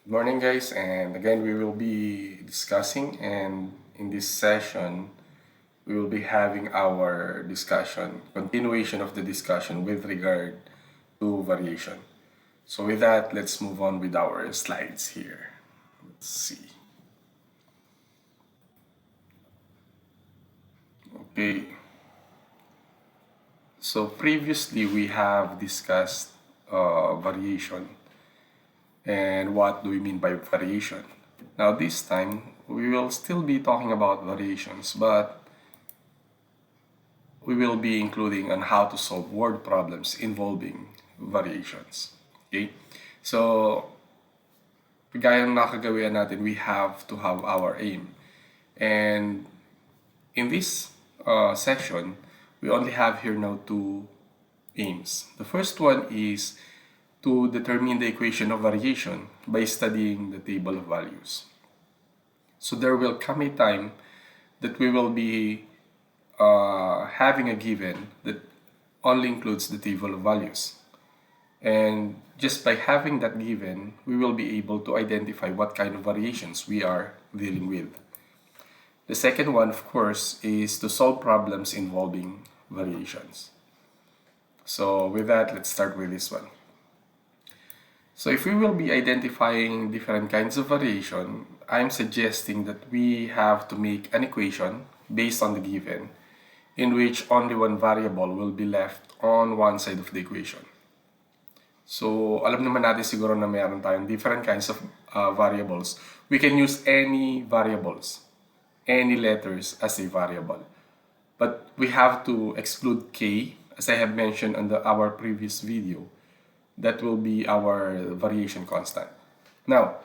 Good morning, guys, and again, we will be discussing, and in this session, we will be having our discussion, continuation of the discussion with regard to variation. So, with that, let's move on with our slides here. Let's see. Okay, so previously we have discussed variation and what do we mean by variation. Now, this time, we will still be talking about variations, but we will be including on how to solve word problems involving variations. Okay? So, gaya ng nakagawian natin, we have to have our aim. And in this section, we only have here now two aims. The first one is to determine the equation of variation by studying the table of values. So there will come a time that we will be having a given that only includes the table of values. And just by having that given, we will be able to identify what kind of variations we are dealing with. The second one, of course, is to solve problems involving variations. So with that, let's start with this one. So if we will be identifying different kinds of variation, I'm suggesting that we have to make an equation based on the given, in which only one variable will be left on one side of the equation. So, alam naman natin siguro na mayroon tayong different kinds of variables. We can use any variables, any letters as a variable. But we have to exclude k, as I have mentioned on our previous video. That will be our variation constant. Now,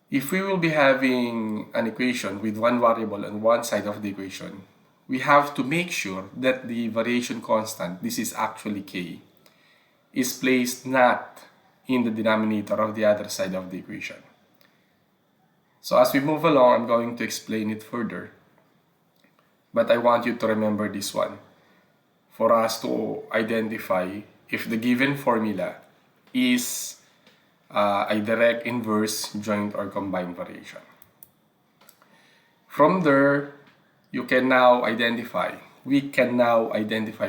if we will be having an equation with one variable on one side of the equation, we have to make sure that the variation constant, this is actually k, is placed not in the denominator of the other side of the equation. So as we move along, I'm going to explain it further. But I want you to remember this one for us to identify if the given formula is a direct, inverse, joint, or combined variation. From there, we can now identify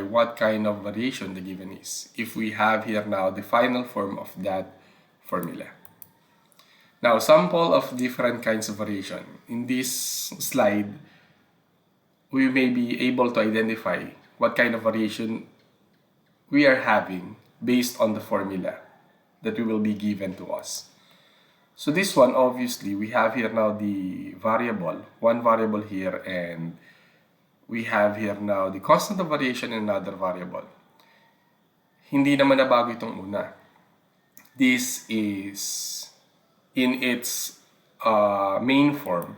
what kind of variation the given is if we have here now the final form of that formula. Now, sample of different kinds of variation. In this slide, we may be able to identify what kind of variation we are having based on the formula that we will be given to us. So this one, obviously, we have here now the variable, one variable here, and we have here now the constant of variation and another variable. Hindi naman nabago itong una. This is in its main form,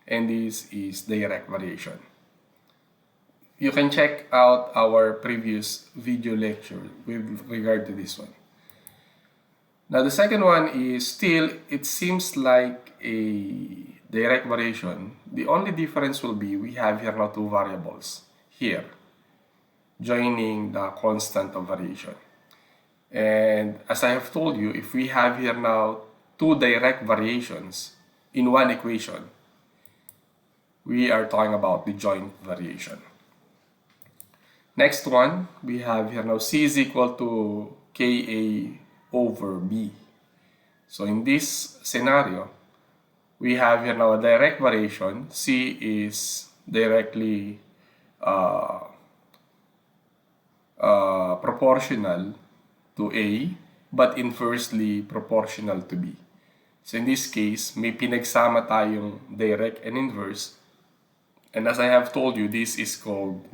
and this is direct variation. You can check out our previous video lecture with regard to this one. Now, the second one is still, it seems like a direct variation. The only difference will be we have here now two variables here joining the constant of variation. And as I have told you, if we have here now two direct variations in one equation, we are talking about the joint variation. Next one, we have here now C is equal to Ka over B. So in this scenario, we have here now a direct variation. C is directly proportional to A, but inversely proportional to B. So in this case, may pinagsama tayong direct and inverse. And as I have told you, this is called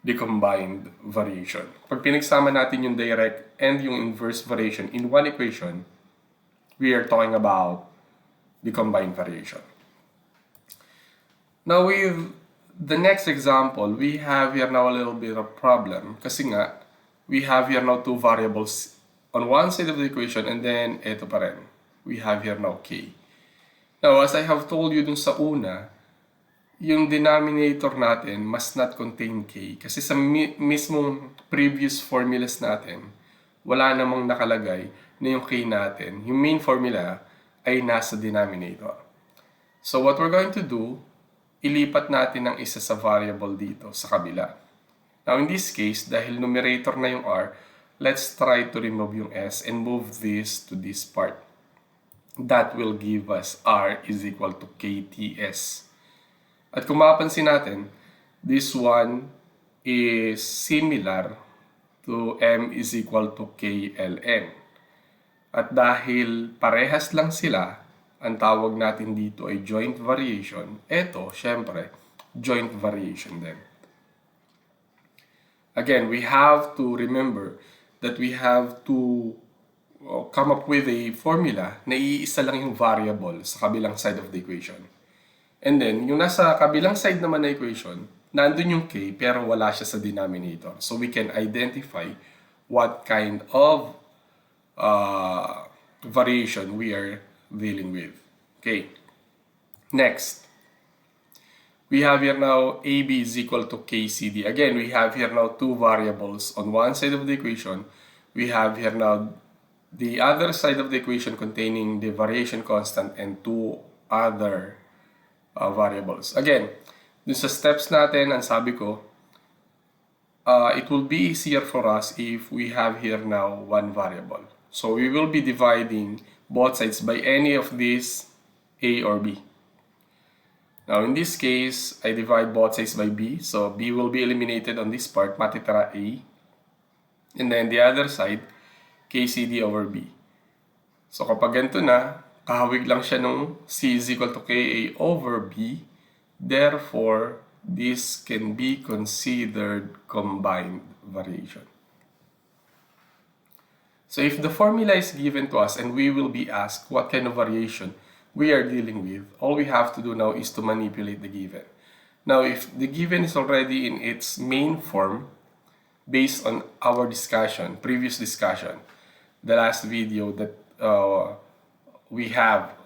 the combined variation. Pag pinagsama natin yung direct and yung inverse variation in one equation, we are talking about the combined variation. Now with the next example, we have here now a little bit of problem kasi nga, we have here now two variables on one side of the equation and then eto pa rin. We have here now k. Now as I have told you dun sa una, yung denominator natin must not contain k. Kasi sa mismong previous formulas natin, wala namang nakalagay na yung k natin, yung main formula, ay nasa denominator. So what we're going to do, ilipat natin ang isa sa variable dito sa kabila. Now in this case, dahil numerator na yung r, let's try to remove yung s and move this to this part. That will give us r is equal to kts. At kung mapapansin natin, this one is similar to m is equal to kln. At dahil parehas lang sila, ang tawag natin dito ay joint variation. Ito, syempre, joint variation din. Again, we have to remember that we have to come up with a formula na iisa lang yung variable sa kabilang side of the equation. And then, yung nasa kabilang side naman na equation, nandun yung k pero wala siya sa denominator. So we can identify what kind of variation we are dealing with. Okay. Next, we have here now AB is equal to KCD. Again, we have here now two variables on one side of the equation. We have here now the other side of the equation containing the variation constant and two other variables. Again, dun sa steps natin, ang sabi ko, it will be easier for us if we have here now one variable. So we will be dividing both sides by any of these A or B. Now in this case, I divide both sides by B. So B will be eliminated on this part, matitira A. And then the other side, KCD over B. So kapag ganito na, kahawig lang siya nung C is equal to KA over B. Therefore, this can be considered combined variation. So if the formula is given to us and we will be asked what kind of variation we are dealing with, all we have to do now is to manipulate the given. Now, if the given is already in its main form, based on our discussion, previous discussion, the last video that we have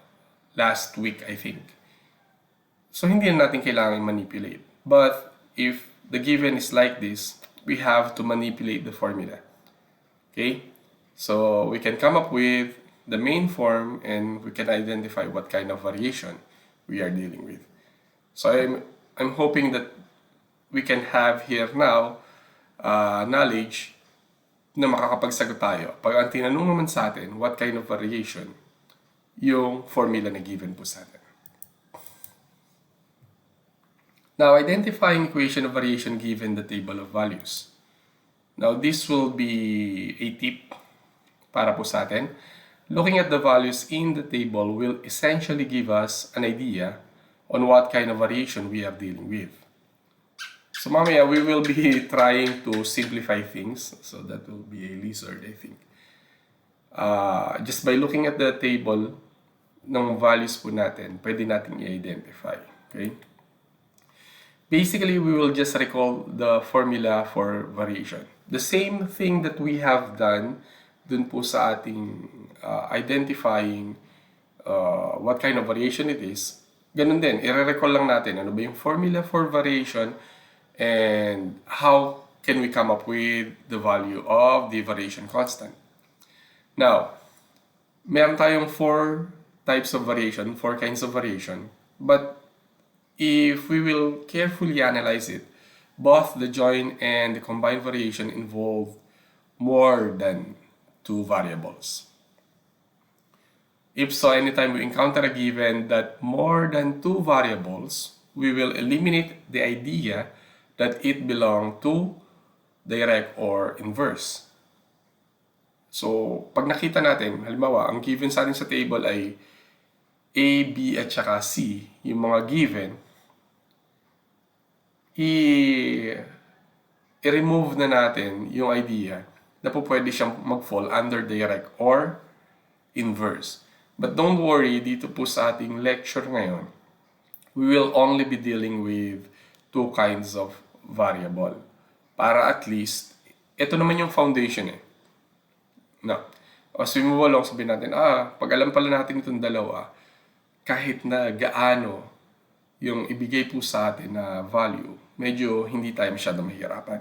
last week, I think. So, hindi na natin kailangan manipulate. But, if the given is like this, we have to manipulate the formula. Okay? So, we can come up with the main form and we can identify what kind of variation we are dealing with. So, I'm hoping that we can have here now knowledge na makakapagsagot tayo. Pag ang tinanong naman sa atin, what kind of variation yung formula na given po sa atin. Now, identifying equation of variation given the table of values. Now, this will be a tip para po sa atin. Looking at the values in the table will essentially give us an idea on what kind of variation we are dealing with. So mamaya, we will be trying to simplify things. So that will be a lizard, I think. Just by looking at the table ng values po natin, pwede natin i-identify. Okay? Basically, we will just recall the formula for variation. The same thing that we have done dun po sa ating identifying what kind of variation it is. Ganun din, i-recall lang natin ano ba yung formula for variation and how can we come up with the value of the variation constant. Now, meron tayong four types of variation, four kinds of variation. But if we will carefully analyze it, both the joint and the combined variation involve more than two variables. If so, anytime we encounter a given that more than two variables, we will eliminate the idea that it belongs to direct or inverse. So, pag nakita natin, halimbawa, ang given sa atin sa table ay A, B, at saka C, yung mga given, i-remove na natin yung idea na po pwede siyang mag-fall under direct or inverse. But don't worry, dito po sa ating lecture ngayon, we will only be dealing with two kinds of variable. Para at least, ito naman yung foundation eh. No. As we move along, sabihin natin, pag alam pala natin itong dalawa, kahit na gaano yung ibigay po sa atin na value, medyo hindi tayo masyado mahirapan.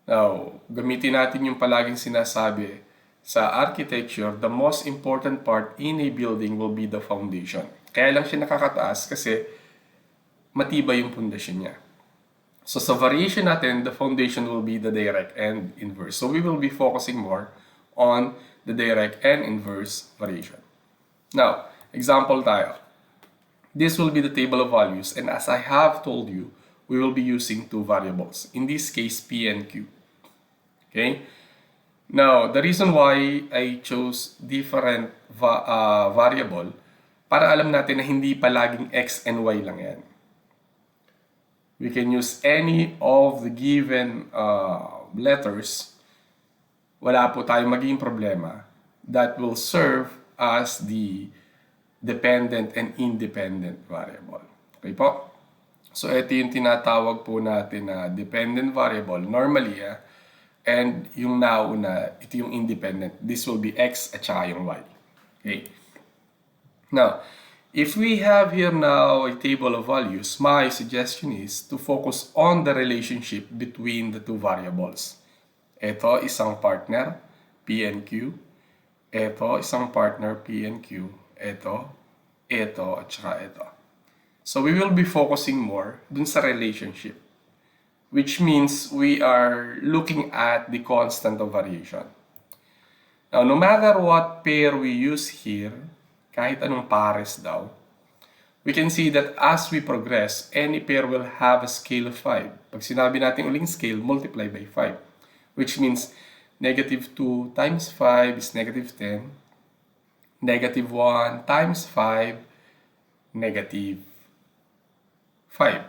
Now, gamitin natin yung palaging sinasabi sa architecture, the most important part in a building will be the foundation. Kaya lang siya nakakataas kasi matibay yung pundasyon niya. So sa variation natin, the foundation will be the direct and inverse. So we will be focusing more on the direct and inverse variation. Now, example tayo. This will be the table of values, and as I have told you, we will be using two variables. In this case, P and Q. Okay? Now, the reason why I chose different variable, para alam natin na hindi palaging X and Y lang yan. We can use any of the given letters. Wala po tayong magiging problema that will serve as the dependent and independent variable. Okay po? So, ito yung tinatawag po natin na dependent variable. Normally, and yung nauna, ito yung independent. This will be X at saka yung Y. Okay? Now, if we have here now a table of values, my suggestion is to focus on the relationship between the two variables. Ito, isang partner, P and Q. Ito, isang partner, P and Q. Ito, at saka ito. So we will be focusing more dun sa relationship, which means we are looking at the constant of variation. Now, no matter what pair we use here, kahit anong pares daw, we can see that as we progress, any pair will have a scale of 5. Pag sinabi natin uling scale, multiply by 5, which means negative 2 times 5 is negative 10. Negative 1 times 5, negative 5.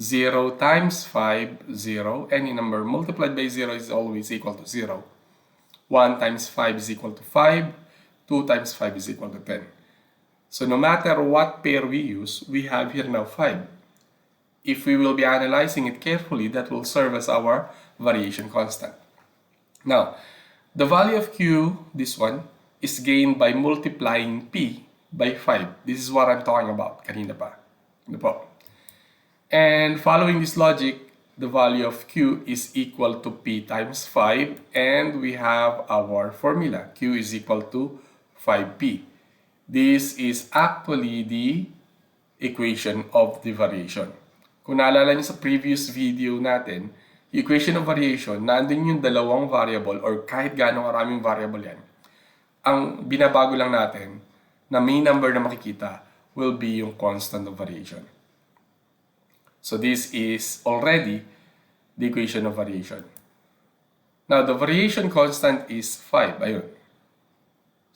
0 times 5, 0. Any number multiplied by 0 is always equal to 0. 1 times 5 is equal to 5. 2 times 5 is equal to 10. So no matter what pair we use, we have here now 5. If we will be analyzing it carefully, that will serve as our variation constant. Now, the value of Q, this one, is gained by multiplying P by 5. This is what I'm talking about kanina pa. Ano po? And following this logic, the value of Q is equal to P times 5, and we have our formula. Q is equal to 5P. This is actually the equation of the variation. Kung naalala niyo sa previous video natin, the equation of variation, nandun yung dalawang variable or kahit gaano karaming variable yan. Ang binabago lang natin na may number na makikita will be yung constant of variation. So this is already the equation of variation. Now, the variation constant is 5. Ayun.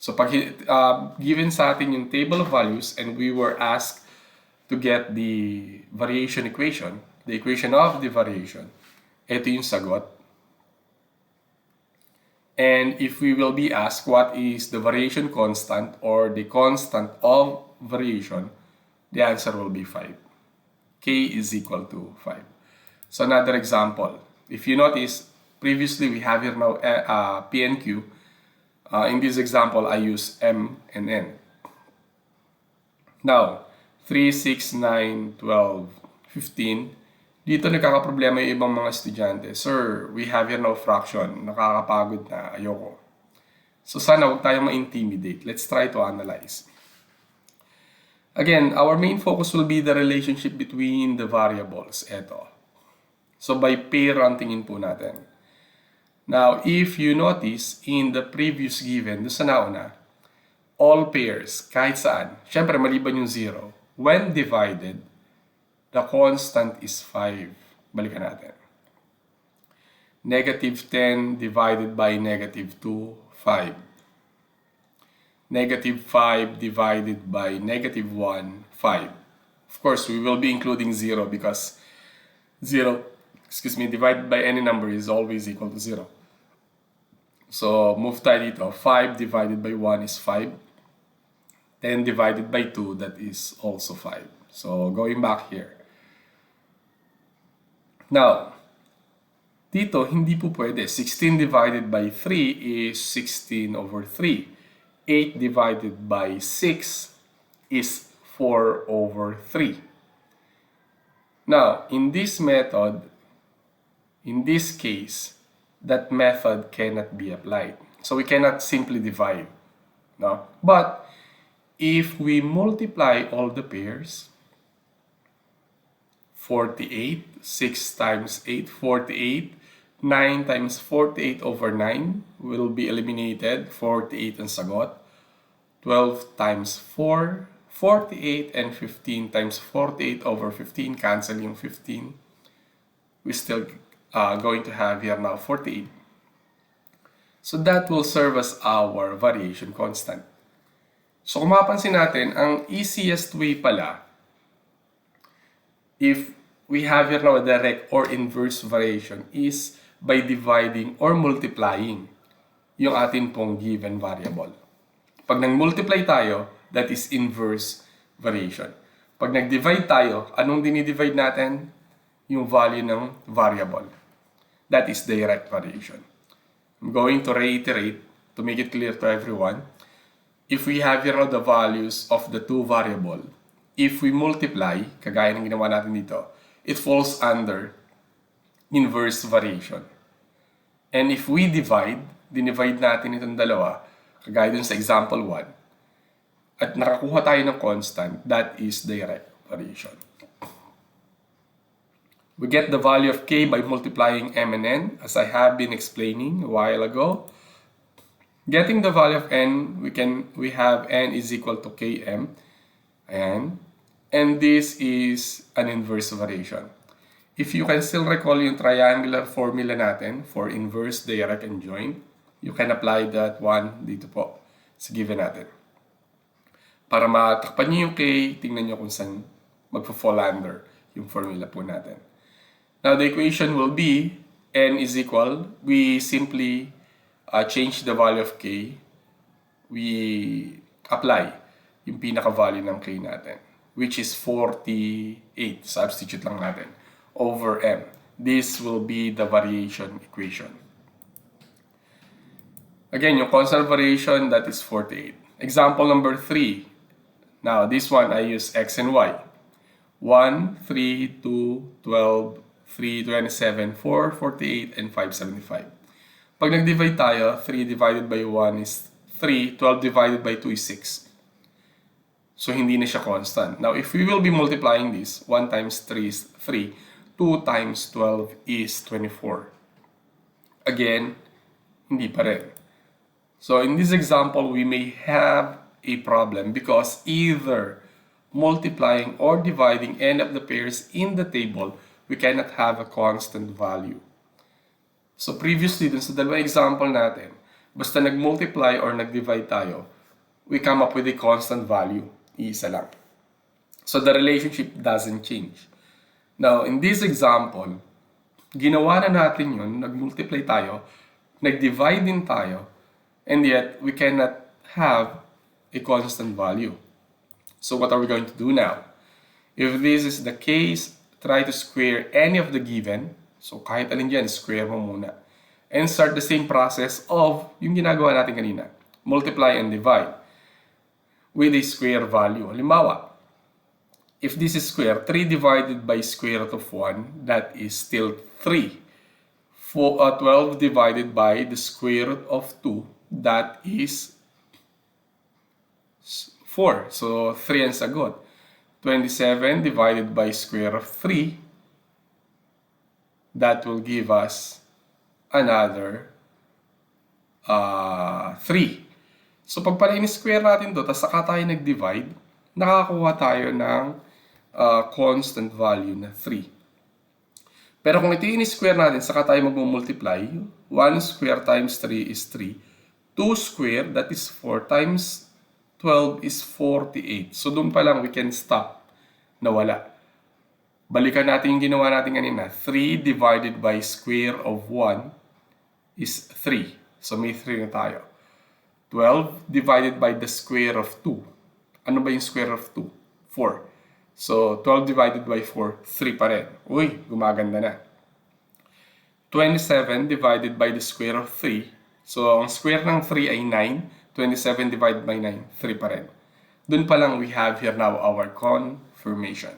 So pag given sa atin yung table of values and we were asked to get the variation equation, the equation of the variation, ito yung sagot. And if we will be asked what is the variation constant or the constant of variation, the answer will be 5. K is equal to 5. So another example. If you notice, previously we have here now P and Q. In this example, I use M and N. Now, 3, 6, 9, 12, 15. Dito nagkakaproblema yung ibang mga estudyante. Sir, we have here no fraction. Nakakapagod na. Ayoko. So sana huwag tayong ma-intimidate. Let's try to analyze. Again, our main focus will be the relationship between the variables. Eto. So by pair ang tingin po natin. Now, if you notice in the previous given, doon sa nauna, all pairs, kahit saan, syempre maliban yung 0, when divided, the constant is 5. Balikan natin. Negative 10 divided by negative 2, 5. Negative 5 divided by negative 1, 5. Of course, we will be including 0 because 0, divided by any number is always equal to 0. So, move tayo dito. 5 divided by 1 is 5. 10 divided by 2, that is also 5. So, going back here. Now, dito, hindi po pwede. 16 divided by 3 is 16 over 3. 8 divided by 6 is 4 over 3. Now, in this method, in this case, that method cannot be applied. So we cannot simply divide. No? But if we multiply all the pairs, 48, 6 times 8, 48, 9 times 48 over 9 will be eliminated, 48 ang sagot. 12 times 4, 48, and 15 times 48 over 15, cancel yung 15. We still going to have here now 48. So that will serve as our variation constant. So kung mapansin natin, ang easiest way pala, if we have here now a direct or inverse variation, is by dividing or multiplying yung atin pong given variable. Pag nag-multiply tayo, that is inverse variation. Pag nag-divide tayo, anong dinidivide natin? Yung value ng variable. That is direct variation. I'm going to reiterate to make it clear to everyone. If we have here the values of the two variable, if we multiply, kagaya ng ginawa natin dito, it falls under inverse variation. And if we divide natin itong dalawa, kagaya dun sa example 1, at nakakuha tayo ng constant, that is direct variation. We get the value of k by multiplying m and n, as I have been explaining a while ago. Getting the value of n, we have n is equal to km, and this is an inverse variation. If you can still recall yung triangular formula natin for inverse, direct, and joint, you can apply that one dito po sa given natin. Para matakpan nyo yung k, tingnan nyo kung saan magpo-fall under yung formula po natin. Now, the equation will be n is equal, we simply change the value of k, we apply yung pinaka-value ng k natin, which is 48, substitute lang natin, over m. This will be the variation equation. Again, yung constant variation, that is 48. Example number 3. Now, this one, I use x and y. 1, 3, 2, 12, 3, 27, 4, 48, and 575. Pag nag-divide tayo, 3 divided by 1 is 3, 12 divided by 2 is 6. So, hindi na siya constant. Now, if we will be multiplying this, 1 times 3 is 3, 2 times 12 is 24. Again, hindi pa rin. So, in this example, we may have a problem because either multiplying or dividing any of the pairs in the table, we cannot have a constant value. So previously, dun sa dalawang example natin, basta nag-multiply or nag-divide tayo, we come up with a constant value. Isa lang. So the relationship doesn't change. Now, in this example, ginawa na natin yun, nag-multiply tayo, nag-divide din tayo, and yet we cannot have a constant value. So what are we going to do now? If this is the case, try to square any of the given. So kahit alin dyan, square mo muna. And start the same process of yung ginagawa natin kanina. Multiply and divide with a square value. Halimbawa, if this is square, 3 divided by square root of 1, that is still 3. 12 divided by the square root of 2, that is 4. So 3 ang sagot. 27 divided by square of 3, that will give us another 3. So pag pala in-square natin to, tapos saka tayo nag-divide, nakakakuha tayo ng constant value na 3. Pero kung ito in-square natin, saka tayo mag-multiply, 1 square times 3 is 3. 2 square, that is 4, times 12 is 48. So doon pa lang we can stop na wala. Balikan natin yung ginawa natin kanina. 3 divided by square of 1 is 3. So may 3 na tayo. 12 divided by the square of 2. Ano ba yung square of 2? 4. So 12 divided by 4, 3 pa rin. Uy, gumaganda na. 27 divided by the square of 3. So ang square ng 3 ay 9. 27 divided by 9, 3 pa rin. Doon pa lang we have here now our confirmation.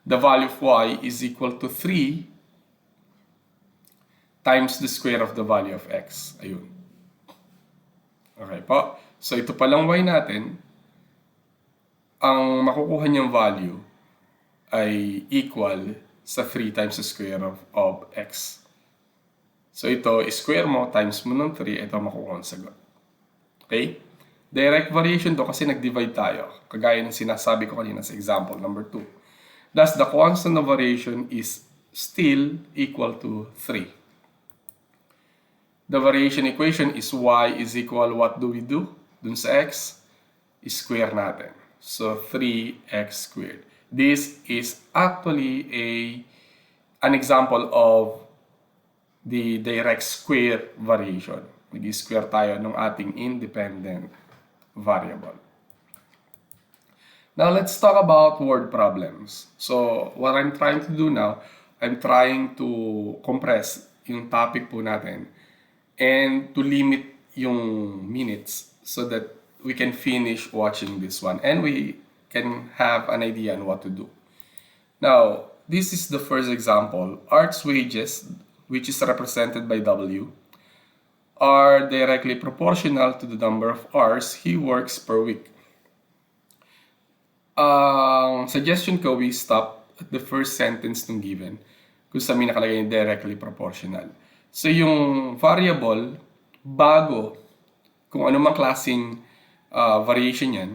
The value of y is equal to 3 times the square of the value of x. Ayun. Okay po? So ito palang y natin, ang makukuha niyang value ay equal sa 3 times the square of x. So ito, square mo times mo ng 3, ito makukuha ang sagot. Okay? Direct variation to kasi nag-divide tayo. Kagaya ng sinasabi ko kanina sa example number 2. Thus, the constant of variation is still equal to 3. The variation equation is y is equal, what do we do? Dun sa x, square natin. So, 3x squared. This is actually an example of the direct square variation. Nag-square tayo ng ating independent variable. Now, let's talk about word problems. So, what I'm trying to do now, I'm trying to compress yung topic po natin and to limit yung minutes so that we can finish watching this one and we can have an idea on what to do. Now, this is the first example. Art's wages, which is represented by W, are directly proportional to the number of hours he works per week. Ang suggestion ko, we stop at the first sentence ng given kung saan may nakalagay yung directly proportional. So yung variable, bago kung anumang klaseng variation yan,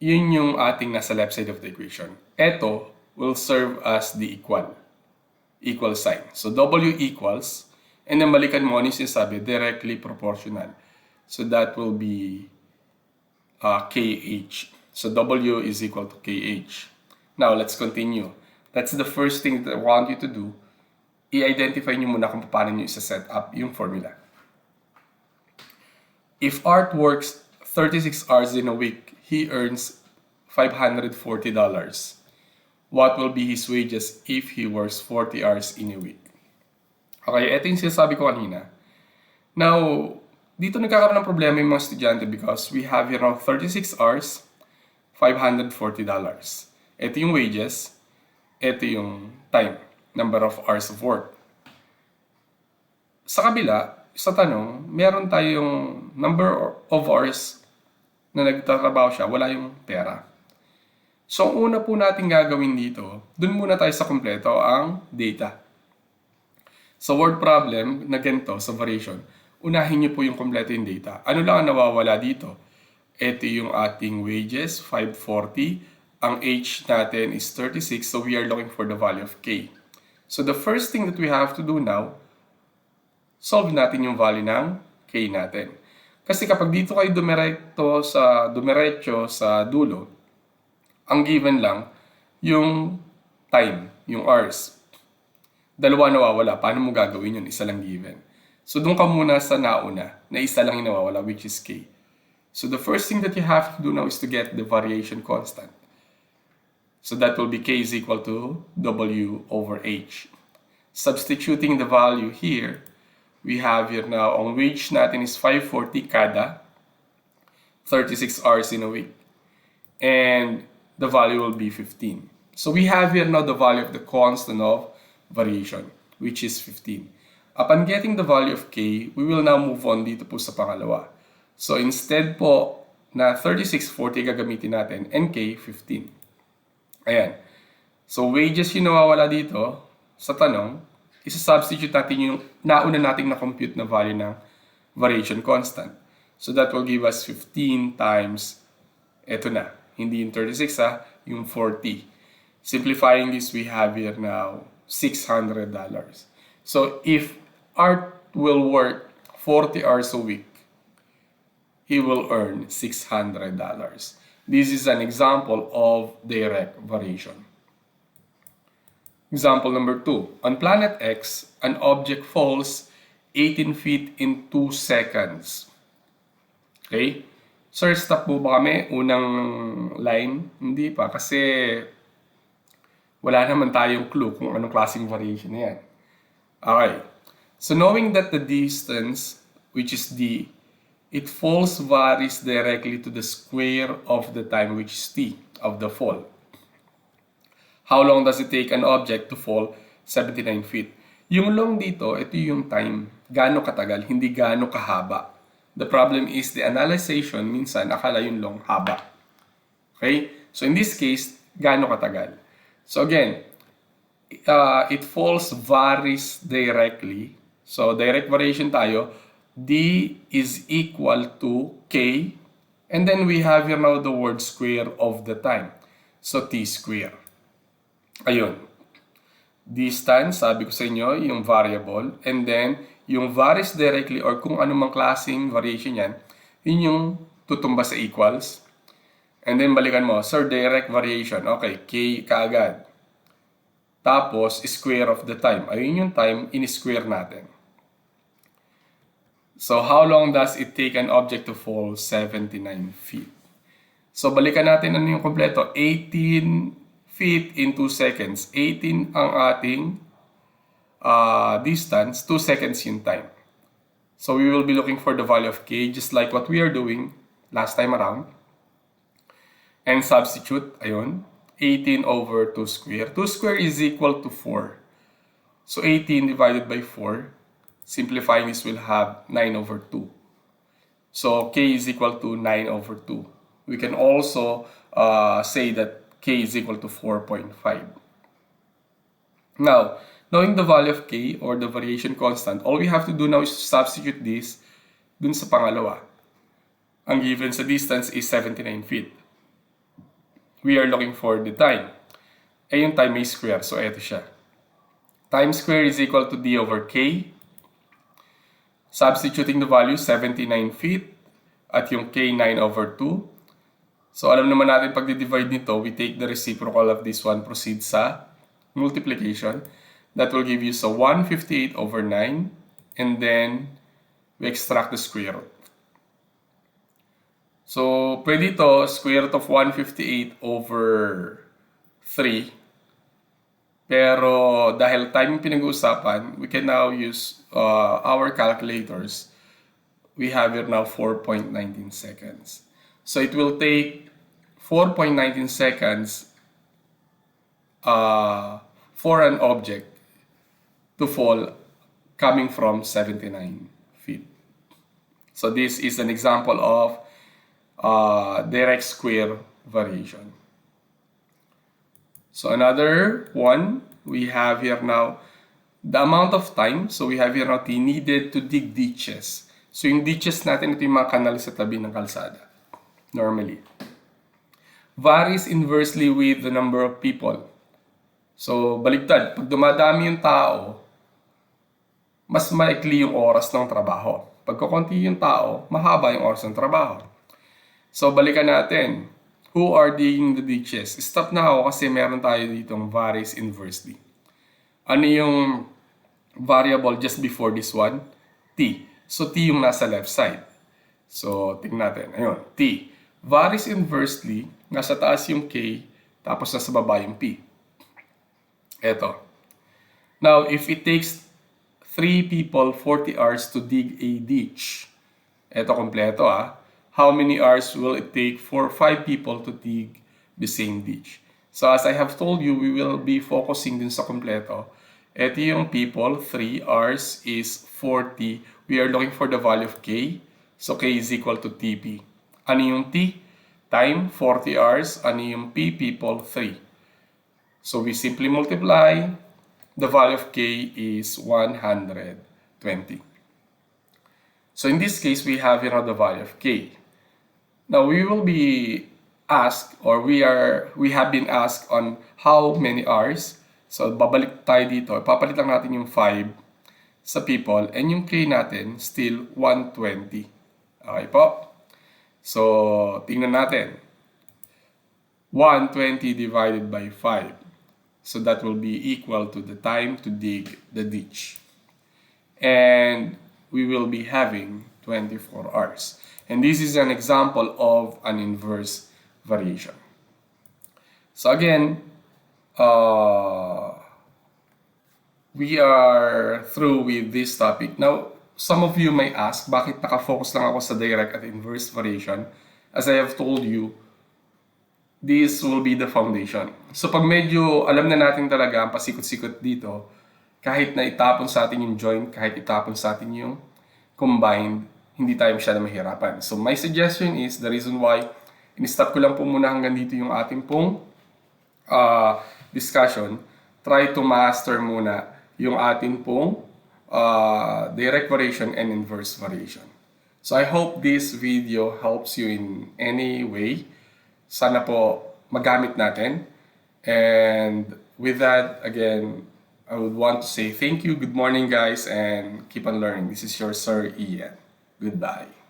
yun yung ating nasa left side of the equation. Ito will serve as the equal sign. So W equals, and then balikan mo ano yung sinasabi, directly proportional. So that will be KH. So W is equal to KH. Now, let's continue. That's the first thing that I want you to do. I-identify nyo muna kung paano nyo isa-set up yung formula. If Art works 36 hours in a week, he earns $540. What will be his wages if he works 40 hours in a week? Okay, ito yung sinasabi ko kanina. Now, dito nagkakaroon ng problema yung mga estudyante because we have here now 36 hours, $540. Ito yung wages, ito yung time, number of hours of work. Sa kabila, sa tanong, meron tayong number of hours na nagtatrabaho siya, wala yung pera. So, ang una po natin gagawin dito, dun muna tayo sa kompleto ang data. Sa word problem na ganito, sa variation, unahin niyo po yung kompleto yung data. Ano lang ang nawawala dito? Ito yung ating wages, 540. Ang age natin is 36, so we are looking for the value of K. So the first thing that we have to do now, solve natin yung value ng K natin. Kasi kapag dito kayo dumiretso sa dulo, ang given lang yung time, yung hours. Dalawa nawawala. Paano mo gagawin yun? Isa lang given. So doon ka muna sa nauna na isa lang yung nawawala, which is K. So the first thing that you have to do now is to get the variation constant. So that will be K is equal to W over H. Substituting the value here, we have here now, ang wage natin is 540 kada 36 hours in a week. And the value will be 15. So we have here now the value of the constant of variation, which is 15. Upon getting the value of K, we will now move on dito po sa pangalawa. So instead po na 3640 gagamitin natin, NK 15. Ayan. So wages yung nawawala dito sa tanong, isa-substitute natin yung nauna nating na-compute na value ng variation constant. So that will give us 15 times, eto na, hindi yung 36 yung 40. Simplifying this, we have here now $600. So if Art will work 40 hours a week, he will earn $600. This is an example of direct variation. Example number 2. On planet X, an object falls 18 feet in 2 seconds. Okay? Sir, stop po ba kami? Unang line? Hindi pa, kasi wala naman tayong clue kung anong klaseng variation na yan. Okay. So knowing that the distance, which is d, it falls varies directly to the square of the time, which is t, of the fall. How long does it take an object to fall 79 feet? Yung long dito, ito yung time. Gaano katagal, hindi gaano kahaba. The problem is the analyzation, minsan akala yung long haba. Okay? So in this case, gaano katagal? So again, it falls varies directly. So direct variation tayo, D is equal to K, and then we have here now the word square of the time. So T square. Ayun. Distance, sabi ko sa inyo, yung variable, and then yung varies directly or kung anumang klaseng variation yan, yun yung tutumba sa equals. And then balikan mo, sir, direct variation. Okay, K kaagad. Tapos, square of the time. Ayun yung time, in-square natin. So, how long does it take an object to fall 79 feet? So, balikan natin ano yung kompleto. 18 feet in 2 seconds. 18 ang ating distance, 2 seconds yung time. So, we will be looking for the value of K, just like what we are doing last time around. And substitute, ayun, 18 over 2 square. 2 square is equal to 4. So 18 divided by 4, simplifying this will have 9 over 2. So K is equal to 9 over 2. We can also say that K is equal to 4.5. Now, knowing the value of K or the variation constant, all we have to do now is to substitute this dun sa pangalawa. Ang given sa distance is 79 feet. We are looking for the time. Eh, yung time may square. So, eto siya. Time square is equal to D over K. Substituting the value, 79 feet. At yung K, 9 over 2. So, alam naman natin pag di-divide nito, we take the reciprocal of this one, proceed sa multiplication. That will give you so 158 over 9. And then, we extract the square root. So, pwede ito, square root of 158 over 3. Pero, dahil time yung pinag-uusapan, we can now use our calculators. We have here now 4.19 seconds. So, it will take 4.19 seconds for an object to fall coming from 79 feet. So, this is an example of direct square variation. So another one, we have here now the amount of time. So we have here now T needed to dig ditches. So yung ditches natin, ito yung mga kanal sa tabi ng kalsada. Normally. Varies inversely with the number of people. So baligtad, pag dumadami yung tao, mas maikli yung oras ng trabaho. Pag kukunti yung tao, mahaba yung oras ng trabaho. So, balikan natin. Who are digging the ditches? Stop na ako kasi meron tayo ditong varies inversely. Ano yung variable just before this one? T. So, T yung nasa left side. So, tingnan natin. Ayun, T. Varies inversely, nasa taas yung K, tapos nasa baba yung P. Eto. Now, if it takes 3 people 40 hours to dig a ditch, eto kompleto how many hours will it take for 5 people to dig the same ditch? So as I have told you, we will be focusing din sa kompleto. Ito yung people, 3 hours is 40. We are looking for the value of K. So K is equal to TP. Ano yung T? Time, 40 hours. Ano yung P? People, 3. So we simply multiply. The value of K is 120. So in this case, we have here the value of K. Now we will be asked, or we have been asked on how many hours. So babalik tayo dito. Papalit lang natin yung 5 sa people, and yung K natin still 120. Okay po? So tingnan natin. 120 divided by 5. So that will be equal to the time to dig the ditch. And we will be having 24 hours. And this is an example of an inverse variation. So again, we are through with this topic. Now, some of you may ask, bakit nakafocus lang ako sa direct at inverse variation? As I have told you, this will be the foundation. So pag medyo alam na natin talaga ang pasikot-sikot dito, kahit na itapon sa atin yung joint, kahit itapon sa atin yung combined, hindi tayo masyadong mahirapan. So my suggestion is, the reason why in-stop ko lang po muna hanggang dito yung ating pong discussion, try to master muna yung ating pong direct variation and inverse variation. So I hope this video helps you in any way. Sana po magamit natin. And with that, again, I would want to say thank you, good morning guys, and keep on learning. This is your Sir Ian. Goodbye.